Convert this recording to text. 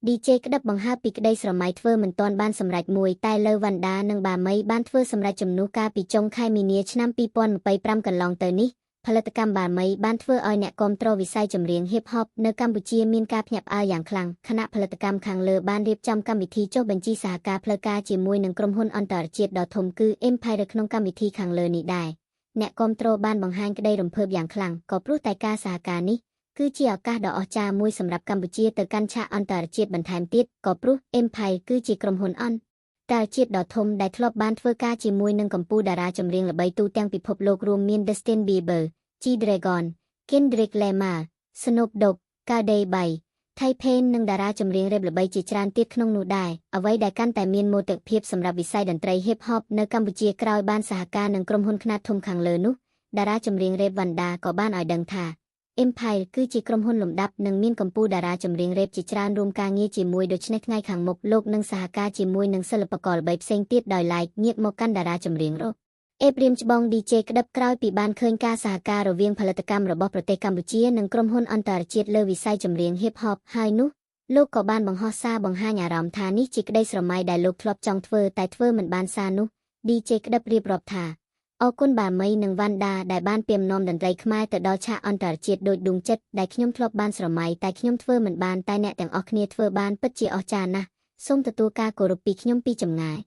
DJ ក្តឹបបង្ហើបពីក្តីស្រមៃធ្វើមិនទាន់បានសម្រេចមួយតែលើវណ្ណដានិងបាមីបានធ្វើសម្រេចជំនួសកាលពីចុងខែមីនាឆ្នាំ2025កន្លងទៅនេះផលិតកម្មបាមីបានធ្វើឲ្យអ្នកគាំទ្រវិស័យចម្រៀង Hip Hop នៅកម្ពុជាមានការភ្ញាក់ផ្អើលយ៉ាងខ្លាំងខណៈផលិតកម្មខាងលើបានរៀបចំកម្មវិធីចុះបញ្ជីសហការផ្លូវការជាមួយនឹងក្រុមហ៊ុនអន្តរជាតិដ៏ធំគឺ Empire ក្នុងកម្មវិធីខាងលើនេះដែរអ្នកគាំទ្របានបង្ហាញក្តីរំភើបយ៉ាងខ្លាំងក៏ព្រោះតែការសហការនេះគឺជាឱកាសដ៏អស្ចារ្យមួយសម្រាប់កម្ពុជាទៅកាន់ឆាកអន្តរជាតិបន្ថែមទៀតក៏ព្រោះ Empire គឺជាក្រុមហ៊ុនអន្តរជាតិដ៏ធំដែលធ្លាប់បានធ្វើការជាមួយនឹងកំពូលតារាចម្រៀងល្បីទូទាំងពិភពលោករួមមាន Justin Bieber, G-Dragon, Kendrick Lamar, Snoop Dogg, Cardi B, T-Pain និងតារាចម្រៀងរ៉េបល្បីជាច្រើនទៀតក្នុងនោះដែរអ្វីដែលកាន់តែមានមោទកភាពសម្រាប់វិស័យតន្ត្រី Hip Hop នៅកម្ពុជាក្រោយបានសហការនឹងក្រុមហ៊ុនខ្នាតធំខាងលើនោះតារាចម្រៀងរ៉េបវណ្ណដាក៏បានឲ្យដឹងថា Empire គឺជាក្រុមហ៊ុនលំដាប់និងមានកំពូលតារាចម្រៀងរ៉េបជាច្រើនរួមការងារជាមួយដូច្នេះថ្ងៃខាងមុខលោកនឹងសហការជាមួយនឹងសិល្បករល្បីផ្សេងទៀតដោយឡែកងាកមកកាន់តារាចម្រៀងរ៉េបអេព្រាមច្បង DJ ក្តឹបក្រោយពីបានឃើញការសហការរវាងផលិតកម្មរបស់ប្រទេសកម្ពុជានិងក្រុមហ៊ុនអន្តរជាតិលើវិស័យចម្រៀង Hip Hop ហើយនោះលោកក៏បានបង្ហោះសារបង្ហាញអារម្មណ៍ថានេះជាក្តីស្រមៃដែលលោកធ្លាប់ចង់ធ្វើតែធ្វើមិនបានសារនោះ DJ ក្តឹបរៀបរាប់ថាអរគុណបាមីនិងវណ្ណដាដែលបានពាំនាំតន្ត្រីខ្មែរទៅដល់ឆាកអន្តរជាតិដូចដួងចិត្តដែលខ្ញុំធ្លាប់បានស្រមៃតែខ្ញុំធ្វើមិនបានតែអ្នកទាំងអស់គ្នាធ្វើបានពិតជាអស្ចារ្យណាស់សូមទទួលការគោរពពីខ្ញុំពីចម្ងាយ